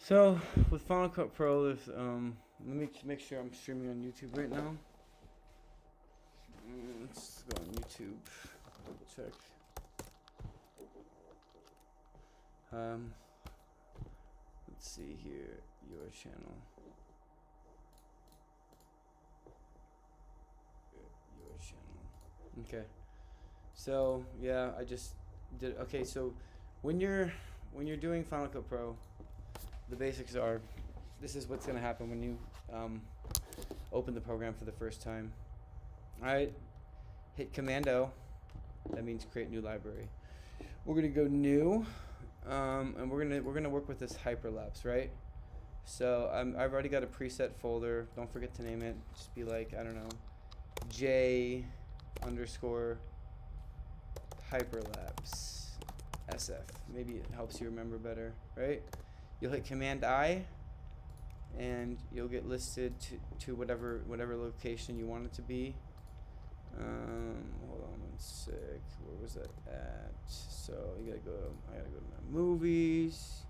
So with Final Cut Pro, there's let me just make sure I'm streaming on YouTube right now. Let's go on YouTube. Double check. Let's see here, your channel. Your channel. Okay. So yeah, I just did. Okay, so when you're doing Final Cut Pro, the basics are, this is what's gonna happen when you open the program for the first time. All right, hit Command O. That means create new library. We're gonna go new, and we're gonna work with this hyperlapse, right? So I've already got a preset folder. Don't forget to name it. Just be like, I don't know, J underscore hyperlapse SF. Maybe it helps you remember better, right? You'll hit Command I, and you'll get listed to whatever location you want it to be. Hold on one sec. Where was that at? So you gotta go. I gotta go to my movies.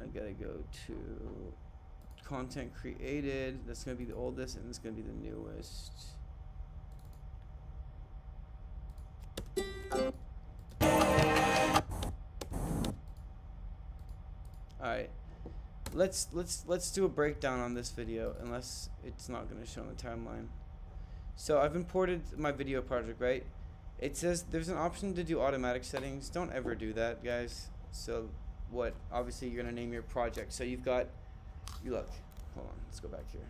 I gotta go to content created. That's gonna be the oldest, and it's gonna be the newest. Alright, let's do a breakdown on this video, unless it's not going to show on the timeline. So I've imported my video project, right? It says there's an option to do automatic settings. Don't ever do that, guys. So what? Obviously you're going to name your project. So you've got, you look, hold on, let's go back here.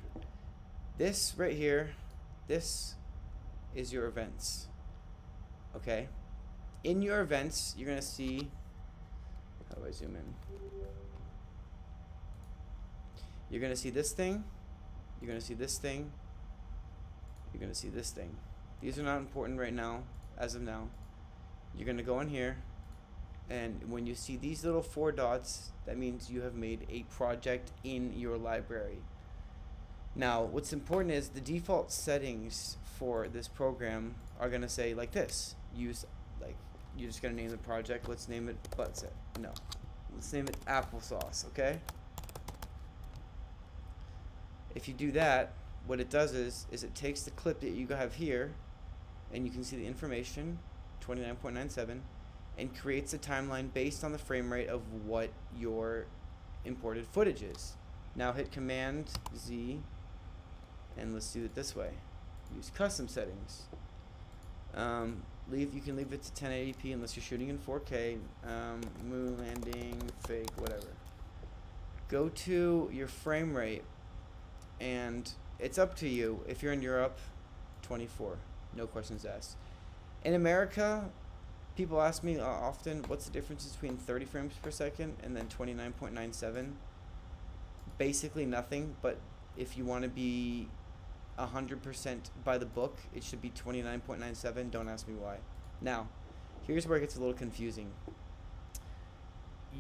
This right here, this is your events. Okay? In your events, you're going to see, how do I zoom in? You're going to see this thing, you're going to see this thing, you're going to see this thing. These are not important right now, as of now. You're going to go in here, and when you see these little 4 dots, that means you have made a project in your library. Now, what's important is the default settings for this program are going to say like this. Use, like, you're just going to name the project. Let's name it Buttset. No. Let's name it Applesauce, okay? If you do that, what it does is it takes the clip that you have here, and you can see the information, 29.97, and creates a timeline based on the frame rate of what your imported footage is. Now hit Command Z, and let's do it this way. Use custom settings. You can leave it to 1080p unless you're shooting in 4K. Moon landing, fake, whatever. Go to your frame rate. And it's up to you. If you're in Europe, 24, no questions asked. In America, people ask me often, what's the difference between 30 frames per second and then 29.97? Basically nothing, but if you want to be 100% by the book, it should be 29.97. Don't ask me why. Now, here's where it gets a little confusing.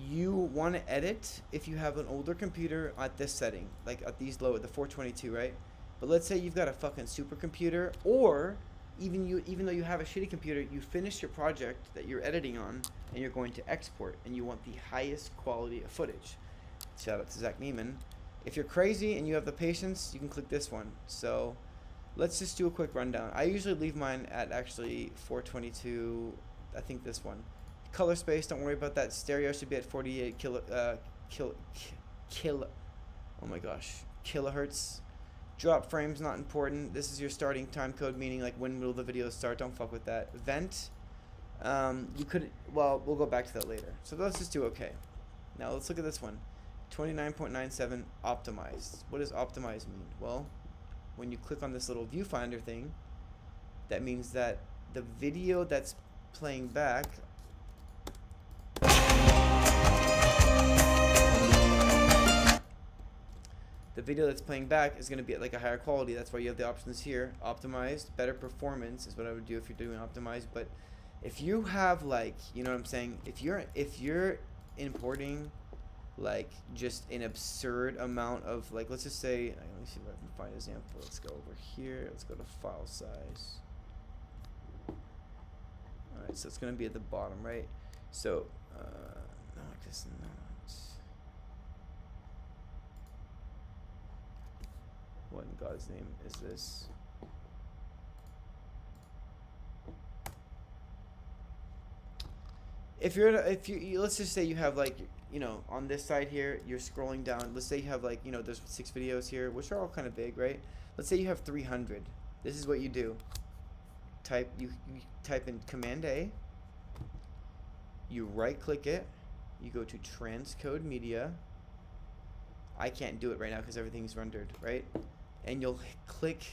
You want to edit if you have an older computer at this setting, like at these low, at the 422, right? But let's say you've got a fucking supercomputer, or even though you have a shitty computer, you finish your project that you're editing on, and you're going to export, and you want the highest quality of footage. Shout out to Zach Neiman. If you're crazy and you have the patience, you can click this one. So let's just do a quick rundown. I usually leave mine at actually 422. I think this one. Color space, don't worry about that. Stereo should be at 48 oh my gosh, kilohertz. Drop frames, not important. This is your starting time code, meaning like when will the video start. Don't fuck with that. Vent, you could, well, we'll go back to that later. So let's just do okay. Now let's look at this one. 29.97 optimized. What does optimized mean? Well, when you click on this little viewfinder thing, that means that the video that's playing back, is going to be at like a higher quality. That's why you have the options here. Optimized, better performance is what I would do if you're doing optimized. But if you have, like, you know what I'm saying, if you're importing like just an absurd amount of, like, let's just say, let me see if I can find an example. Let's go over here. Let's go to file size. Alright, so it's going to be at the bottom, right? So no, I guess not. What in God's name is this? If you let's just say you have like, you know, on this side here, you're scrolling down. Let's say you have like, you know, there's 6 videos here, which are all kind of big, right? Let's say you have 300. This is what you do. You type in Command A. You right click it. You go to transcode media. I can't do it right now because everything's rendered, right? And you'll click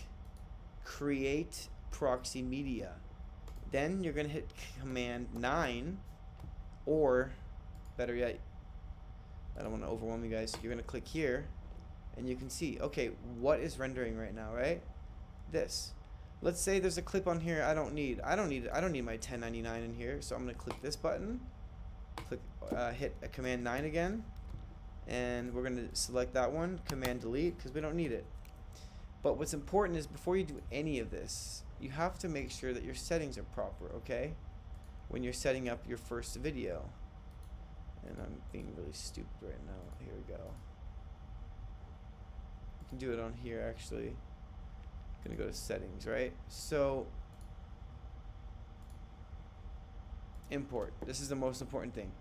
create proxy media. Then you're gonna hit Command 9, or better yet, I don't want to overwhelm you guys. You're gonna click here, and you can see, okay, what is rendering right now, right? This. Let's say there's a clip on here I don't need my 1099 in here, so I'm gonna click this button, hit a Command 9 again, and we're gonna select that one, Command delete, because we don't need it. But what's important is before you do any of this, you have to make sure that your settings are proper, okay? When you're setting up your first video. And I'm being really stupid right now. Here we go. You can do it on here actually. I'm gonna go to settings, right? So import. This is the most important thing.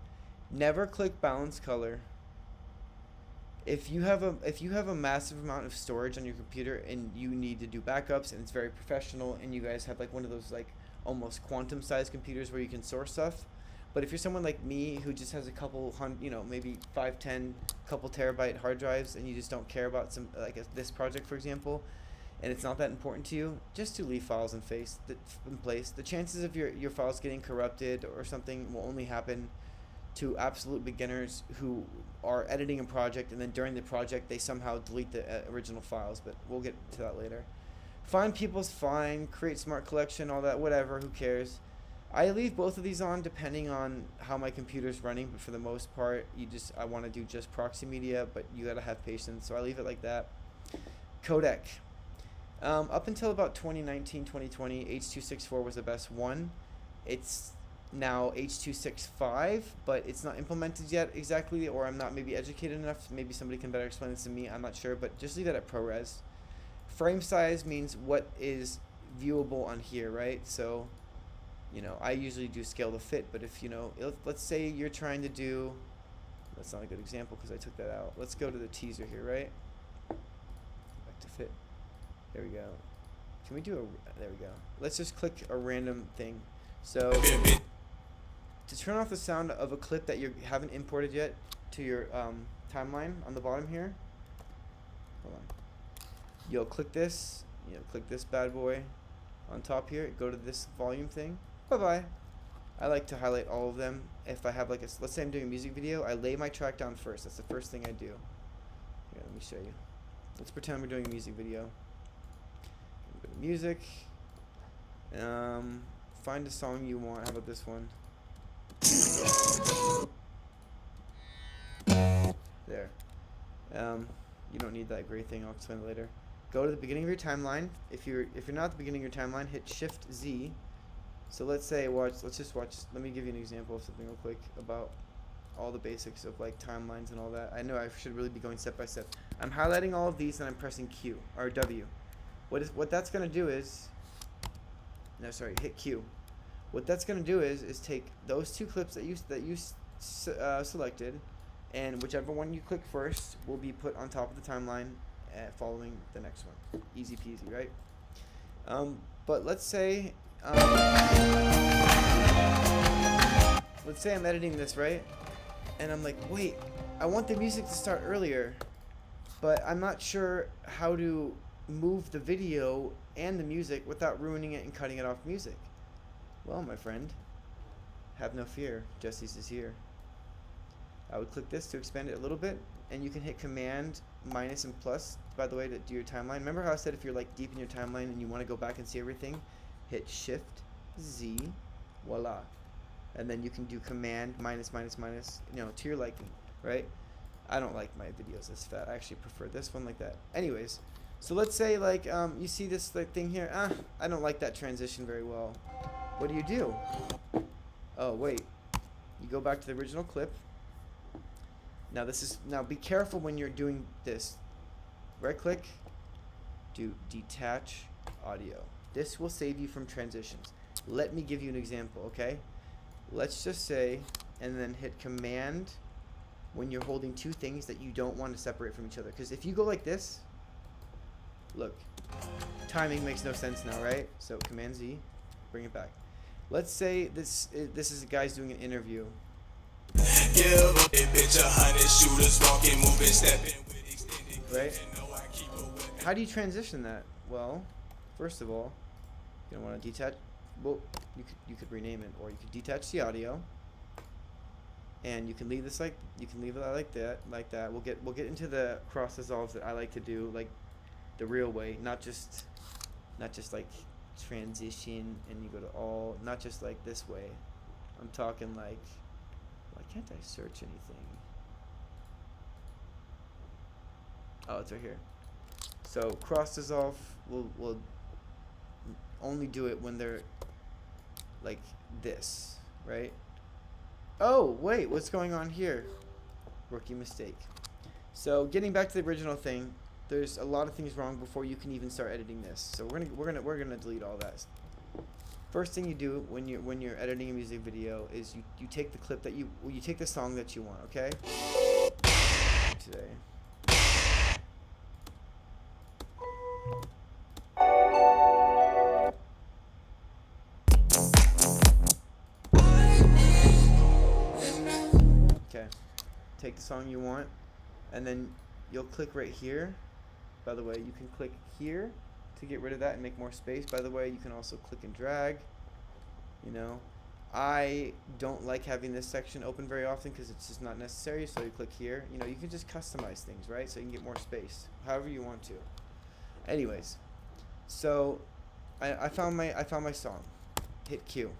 Never click balance color. If you have a massive amount of storage on your computer and you need to do backups and it's very professional and you guys have like one of those like almost quantum sized computers where you can store stuff, but if you're someone like me who just has a couple hundred, you know, maybe 5, 10, couple terabyte hard drives and you just don't care about some like this project for example, and it's not that important to you, just to leave files in place. The chances of your files getting corrupted or something will only happen to absolute beginners who are editing a project and then during the project they somehow delete the original files, but we'll get to that later. Find people's fine, create smart collection, all that, whatever, who cares. I leave both of these on depending on how my computer's running, but for the most part, I want to do just proxy media, but you gotta have patience, so I leave it like that. Codec. Up until about 2019, 2020, H.264 was the best one. It's now H.265, but it's not implemented yet exactly, or I'm not maybe educated enough. Maybe somebody can better explain this to me. I'm not sure, but just leave it at ProRes. Frame size means what is viewable on here, right? So, you know, I usually do scale to fit, but if, you know, let's say you're trying to do, that's not a good example because I took that out. Let's go to the teaser here, right? Back to fit. There we go. Can we do there we go. Let's just click a random thing. So, to turn off the sound of a clip that you haven't imported yet to your timeline on the bottom here, hold on. You'll click this, click this bad boy on top here, go to this volume thing, bye-bye. I like to highlight all of them. If I have like let's say I'm doing a music video, I lay my track down first. That's the first thing I do. Here, let me show you. Let's pretend we're doing a music video. Go to music. Find a song you want. How about this one? There. You don't need that great thing. I'll explain it later. Go to the beginning of your timeline. If you're not at the beginning of your timeline, hit Shift Z. So let's say let's just watch. Let me give you an example of something real quick about all the basics of like timelines and all that. I know I should really be going step by step. I'm highlighting all of these and I'm pressing Q or W. What that's gonna do is, no, sorry, hit Q. What that's gonna do is take those 2 clips that you selected, and whichever one you click first will be put on top of the timeline, following the next one. Easy peasy, right? But let's say I'm editing this, right? And I'm like, wait, I want the music to start earlier, but I'm not sure how to move the video and the music without ruining it and cutting it off music. Well, my friend, have no fear, JzD is here. I would click this to expand it a little bit, and you can hit Command minus and plus, by the way, to do your timeline. Remember how I said if you're like deep in your timeline and you want to go back and see everything, hit Shift Z, voila. And then you can do Command minus, you know, to your liking, right? I don't like my videos this fat. I actually prefer this one like that. Anyways, so let's say like you see this like thing here. I don't like that transition very well. What do? Oh wait, you go back to the original clip. Now be careful when you're doing this. Right click, do detach audio. This will save you from transitions. Let me give you an example, okay? Let's just say, and then hit command when you're holding two things that you don't want to separate from each other. Because if you go like this, look, timing makes no sense now, right? So command Z, bring it back. Let's say this is a guy's doing an interview. Right? How do you transition that? Well, first of all, you don't want to detach. Well, you could rename it, or you could detach the audio, and you can leave this like it like that. We'll get into the cross dissolves that I like to do, like the real way, not just like transition and you go to all, not just like this way. I'm talking like, why can't I search anything? Oh, it's right here. So cross dissolve will only do it when they're like this, right? Oh, wait, what's going on here? Rookie mistake. So getting back to the original thing, there's a lot of things wrong before you can even start editing this. So we're gonna delete all that. First thing you do when you're editing a music video is you take the clip that you take the song that you want, okay? Today. Okay. Take the song you want, and then you'll click right here. By the way, you can click here to get rid of that and make more space. By the way, you can also click and drag. You know, I don't like having this section open very often because it's just not necessary. So you click here. You know, you can just customize things, right? So you can get more space, however you want to. Anyways, so I found my song. Hit Q.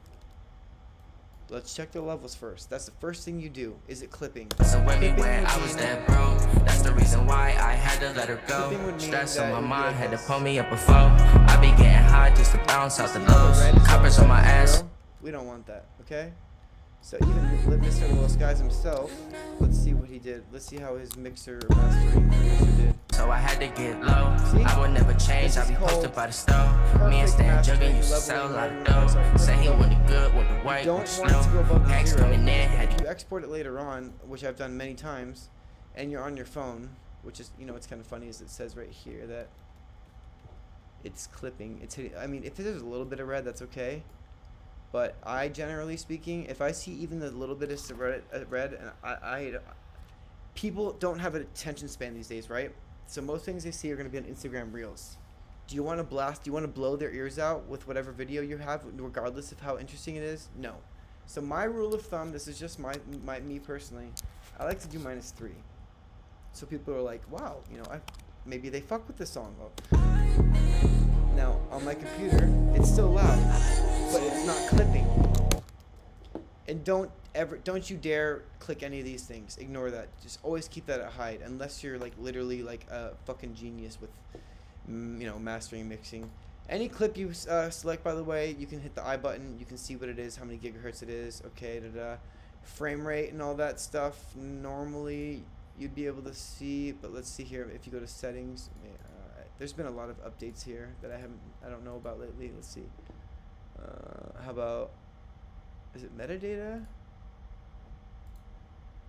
Let's check the levels first. That's the first thing you do. Is it clipping? So everywhere I was that bro. That's the reason why I had to let her go. Stress on my mind, had to pull me up before. I be getting high just to bounce out the lows. Coppers on my ass. We don't want that, okay? So even Mr. Little Skies himself, let's see what he did. Let's see how his mixer or mastering producer did. So I had to get low. See? I would never change. I be posted by the stove. Me and Stan jugging used to sell like those. Say he wasn't good with the white. Don't want it to go above the zero. Coming in, If you export it later on, which I've done many times, and you're on your phone, which is, you know, it's kind of funny is it says right here that it's clipping. It's hitting, I mean, if there's a little bit of red, that's okay. But I, generally speaking, if I see even the little bit of red, and I people don't have an attention span these days, right? So most things they see are going to be on Instagram Reels. Do you want to blast? Do you want to blow their ears out with whatever video you have, regardless of how interesting it is? No. So my rule of thumb, this is just me personally, I like to do -3. So people are like, wow, you know, maybe they fuck with this song. Now on my computer, it's still loud, but it's not clipping. And don't you dare click any of these things. Ignore that. Just always keep that at hide, unless you're like literally like a fucking genius with, you know, mastering and mixing. Any clip you select, by the way, you can hit the I button. You can see what it is, how many gigahertz it is. Okay, frame rate and all that stuff. Normally you'd be able to see, but let's see here. If you go to settings, there's been a lot of updates here that I don't know about lately. Let's see. How about, is it metadata?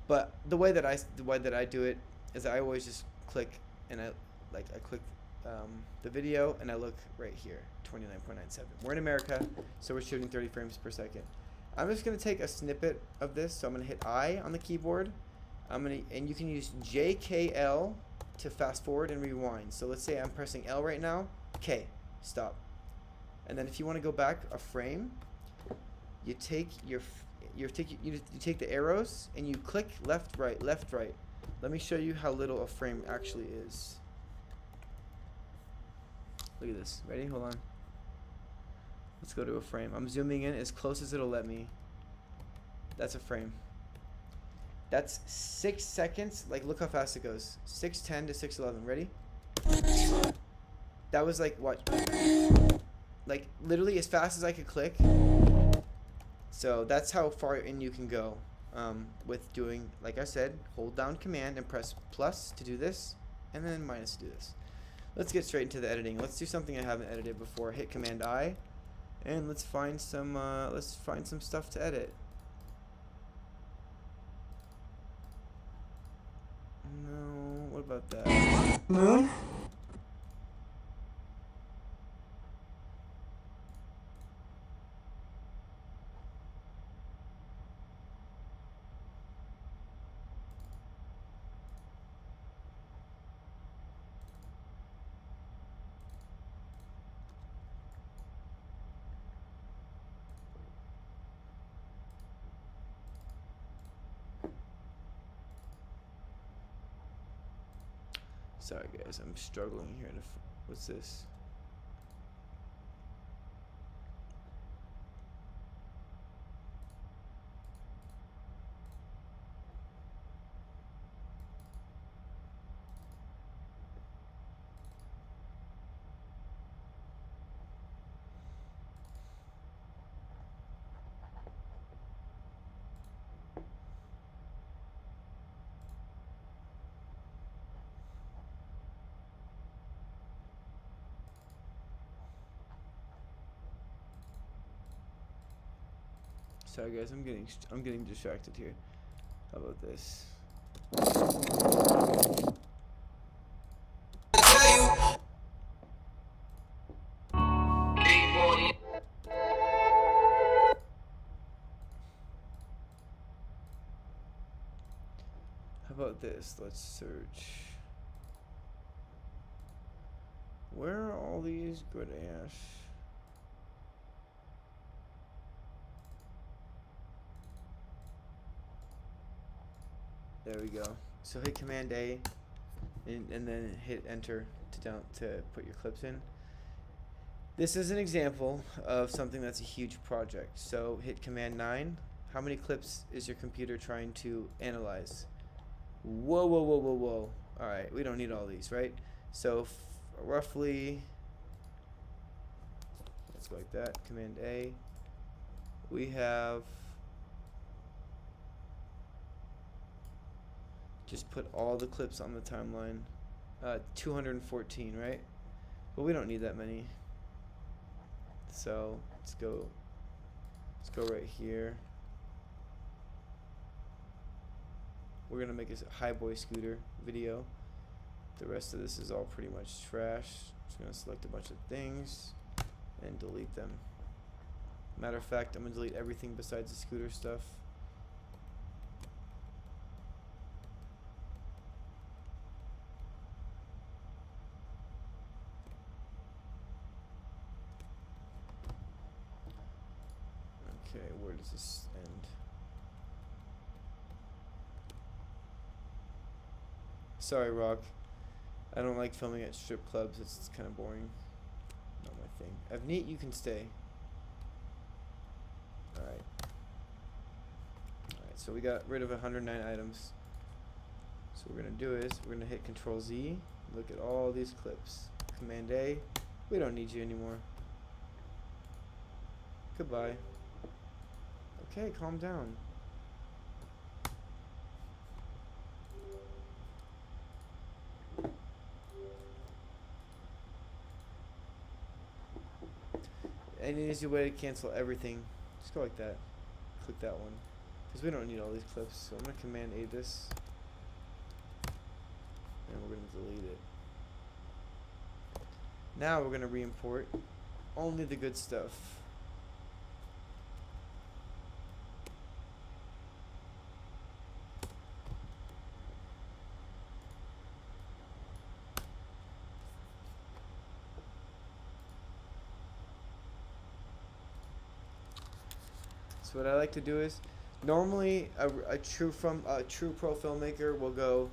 But the way that I do it is I always just click, and I click the video, and I look right here, 29.97. We're in America, so we're shooting 30 frames per second. I'm just gonna take a snippet of this. So I'm gonna hit I on the keyboard. And you can use JKL to fast forward and rewind. So let's say I'm pressing L right now. K, stop. And then if you want to go back a frame, you take you take the arrows and you click left, right, left, right. Let me show you how little a frame actually is. Look at this. Ready? Hold on. Let's go to a frame. I'm zooming in as close as it'll let me. That's a frame. That's 6 seconds. Like, look how fast it goes. 6:10 to 6:11. Ready? That was like what? Like literally as fast as I could click. So that's how far in you can go with doing, like I said, hold down command and press plus to do this, and then minus to do this. let's get straight into the editing. Let's do something I haven't edited before. Hit Command I, and let's find some stuff to edit. No, what about that? Moon? Sorry guys, I'm struggling here to what's this? Sorry guys, I'm getting distracted here. How about this? How about this? Let's search. Where are all these good ash? There we go. So hit Command A, and then hit Enter to put your clips in. This is an example of something that's a huge project. So hit Command 9. How many clips is your computer trying to analyze? Whoa, whoa, whoa, whoa, whoa. All right, we don't need all these, right? So roughly, let's go like that. Command A. We have. Just put all the clips on the timeline. 214, right? But we don't need that many. So let's go right here. We're gonna make a high boy scooter video. The rest of this is all pretty much trash. Just gonna select a bunch of things and delete them. Matter of fact, I'm gonna delete everything besides the scooter stuff. Okay, where does this end? Sorry, Rock. I don't like filming at strip clubs. It's kind of boring. Not my thing. Avneet, you can stay. Alright. Alright, so we got rid of 109 items. So what we're going to do is we're going to hit Control Z. Look at all these clips. Command A. We don't need you anymore. Goodbye. Okay, calm down. Any easy way to cancel everything, just go like that. Click that one. Because we don't need all these clips. So I'm going to Command A this. And we're going to delete it. Now we're going to re-import only the good stuff. So what I like to do is, normally a true pro filmmaker will go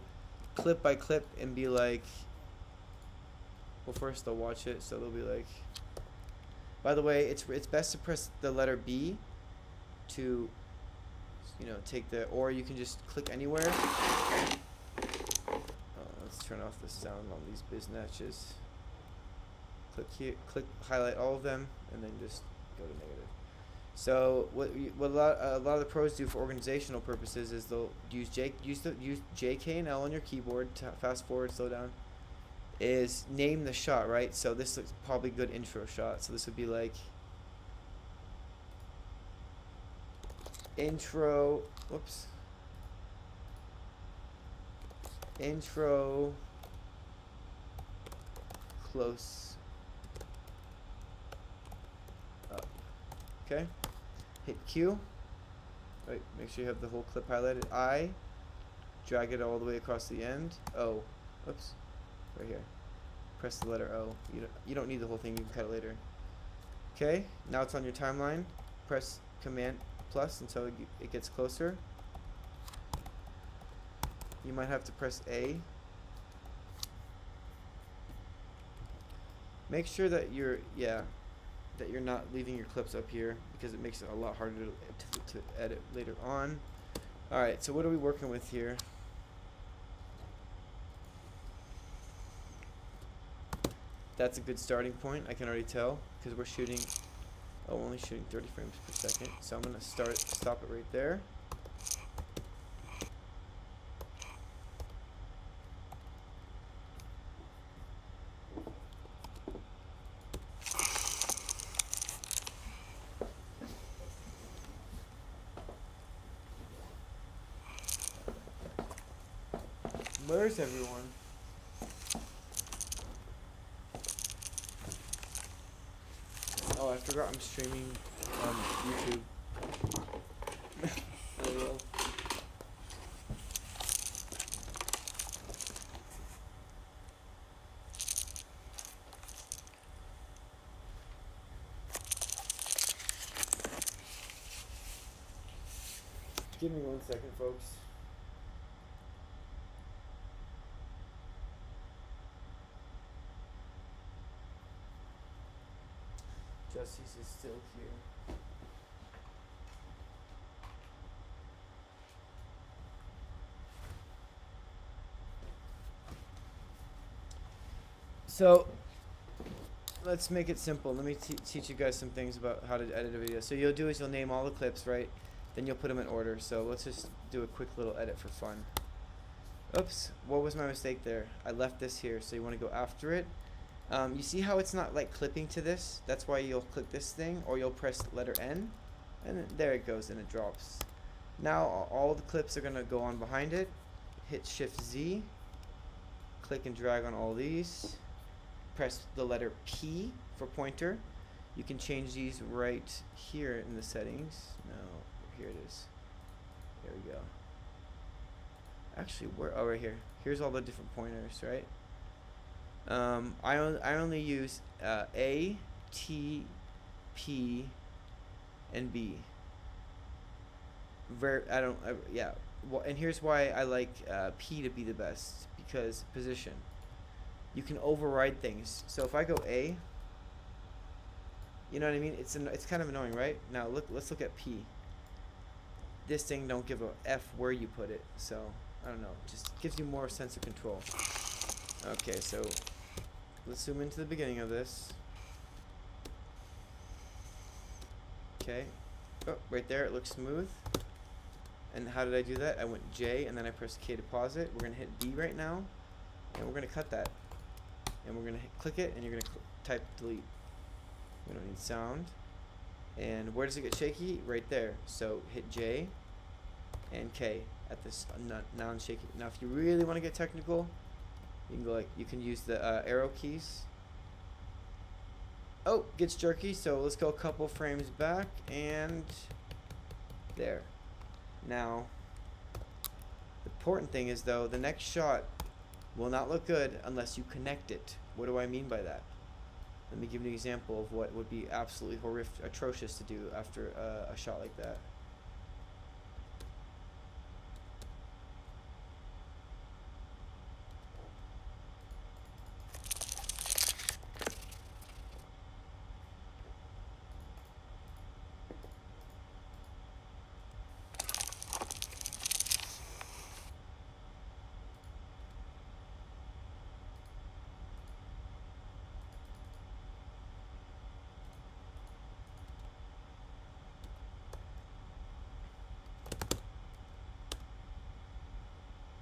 clip by clip and be like, well, first they'll watch it, so they'll be like, by the way, it's best to press the letter B to, you know, take the, or you can just click anywhere. Oh, let's turn off the sound on these biznatches. Click here, click highlight all of them, and then just go to negative. So what a lot of the pros do for organizational purposes is they'll use J, K and L on your keyboard to fast forward, slow down, is name the shot, right? So this looks probably good intro shot. So this would be like intro, whoops, intro close up. Okay, hit Q. Right, make sure you have the whole clip highlighted. I drag it all the way across the end. O, oops, right here. Press the letter O. You don't need the whole thing. You can cut it later. Okay, now it's on your timeline. Press Command plus until it gets closer. You might have to press A. Make sure that you're not leaving your clips up here, because it makes it a lot harder to edit later on. Alright, so what are we working with here? That's a good starting point, I can already tell, because we're shooting, we're only shooting 30 frames per second. So I'm going to stop it right there. Where's everyone? Oh, I forgot I'm streaming on YouTube. Oh well. Give me 1 second, folks. JzD is still here. So let's make it simple. Let me teach you guys some things about how to edit a video. So you'll do is you'll name all the clips, right? Then you'll put them in order. So let's just do a quick little edit for fun. Oops, what was my mistake there? I left this here, so you want to go after it. You see how it's not like clipping to this? That's why you'll click this thing, or you'll press letter N, and then there it goes, and it drops. Now all the clips are going to go on behind it. Hit Shift Z, click and drag on all these. Press the letter P for pointer. You can change these right here in the settings. No, here it is. There we go. Actually, right here. Here's all the different pointers, right? I only use A, T, P, and B. Yeah. Well, and here's why I like P to be the best, because position. You can override things. So if I go A, you know what I mean? It's kind of annoying, right? Now let's look at P. This thing don't give a F where you put it, so I don't know. Just gives you more sense of control. Okay, so let's zoom into the beginning of this. Okay. Oh, right there, it looks smooth. And how did I do that? I went J and then I pressed K to pause it. We're gonna hit B right now, and we're gonna cut that. And we're gonna click it, and you're gonna type delete. We don't need sound. And where does it get shaky? Right there. So hit J and K at this non-shaky. Now, if you really want to get technical, you can go you can use the arrow keys. Oh, gets jerky. So let's go a couple frames back, and there. Now, the important thing is though, the next shot will not look good unless you connect it. What do I mean by that? Let me give you an example of what would be absolutely horrific, atrocious to do after a shot like that.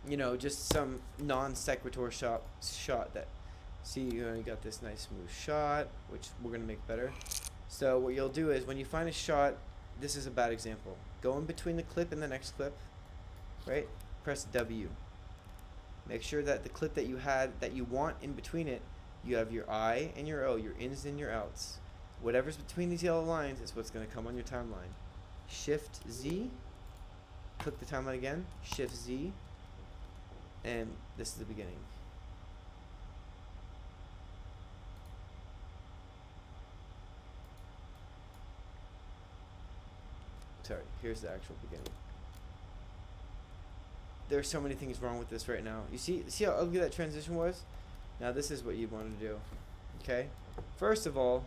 You know, just some non sequitur shot that See, you only got this nice smooth shot, which we're going to make better. So what you'll do is when you find a shot, this is a bad example. Go in between the clip and the next clip, right? Press W. Make sure that the clip that you had, that you want in between it, you have your I and your O, your ins and your outs. Whatever's between these yellow lines is what's going to come on your timeline. Shift Z, click the timeline again, Shift Z, and this is the beginning. Sorry, here's the actual beginning. There's so many things wrong with this right now. You see how ugly that transition was? Now this is what you want to do. Okay? First of all,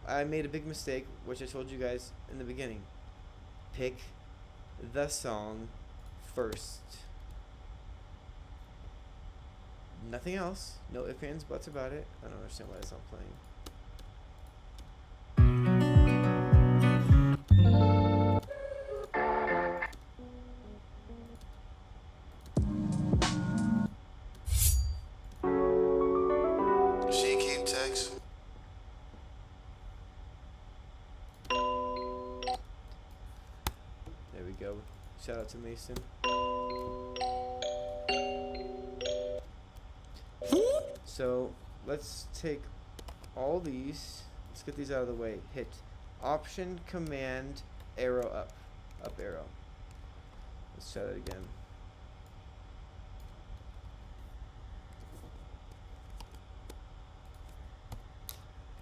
I made a big mistake, which I told you guys in the beginning. Pick the song first. Nothing else. No ifs, ands, buts about it. I don't understand why it's not playing. There we go. Shout out to Mason. So let's take all these. Let's get these out of the way. Hit Option, Command, arrow up. Up arrow. Let's try that again.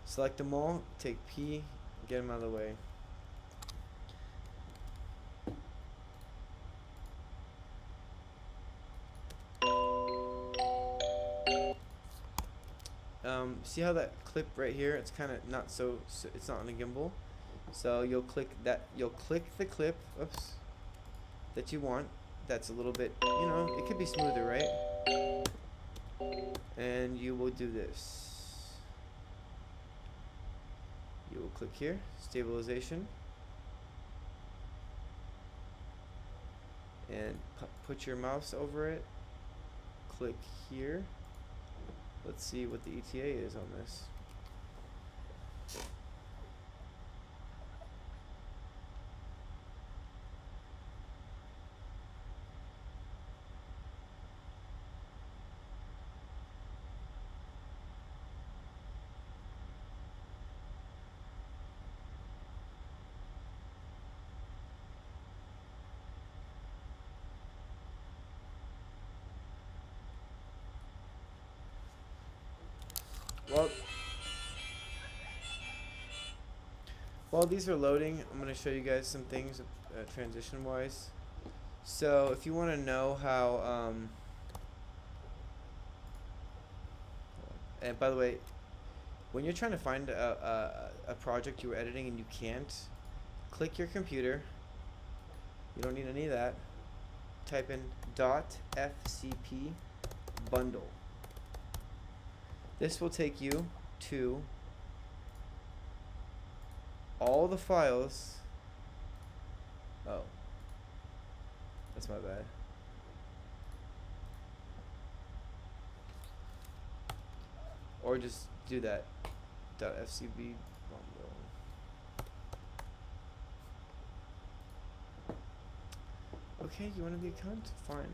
Select them all. Take P. Get them out of the way. See how that clip right here? It's kind of not so. It's not on a gimbal. So you'll click that. You'll click the clip. Oops. That you want. That's a little bit. You know, it could be smoother, right? And you will do this. You will click here. Stabilization. And put your mouse over it. Click here. Let's see what the ETA is on this. While these are loading, I'm going to show you guys some things transition wise. So if you want to know how and by the way, when you're trying to find a project you're editing and you can't, click your computer. You don't need any of that. Type in .fcp bundle. This will take you to all the files. Oh, that's my bad. Or just do that. .fcb bundle. Okay, you want to be a cunt? Fine.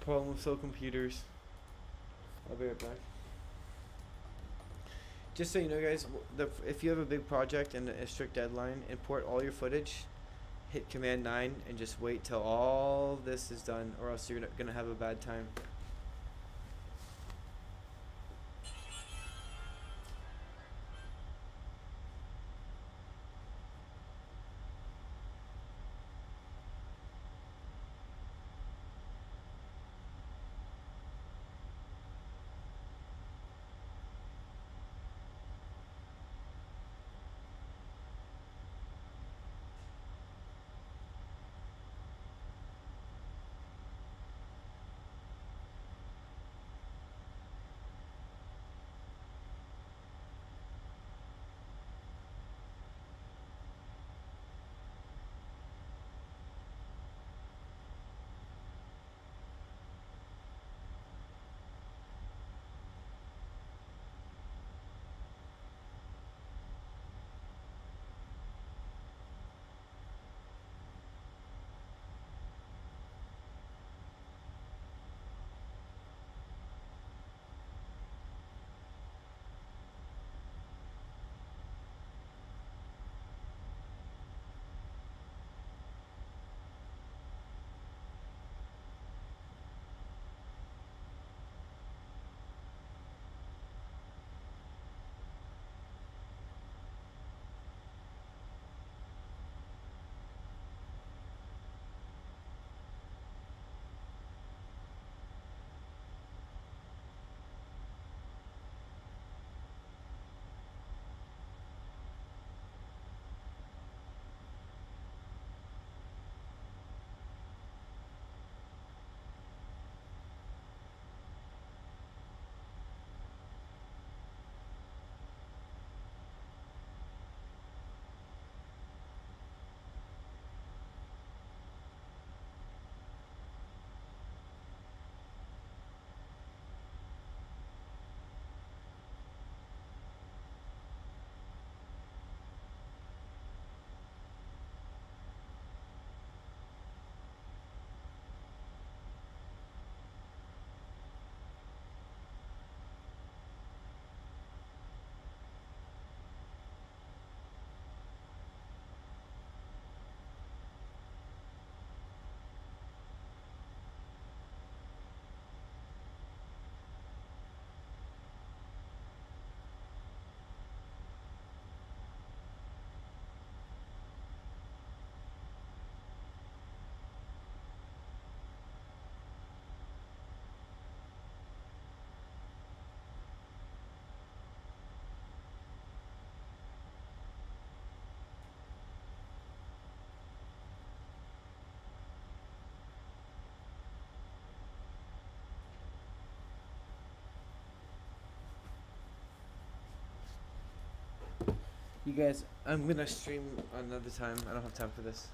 Problem with slow computers. I'll be right back. Just so you know, guys, if you have a big project and a strict deadline, import all your footage, hit Command 9, and just wait till all this is done, or else you're gonna have a bad time. You guys, I'm gonna stream another time. I don't have time for this.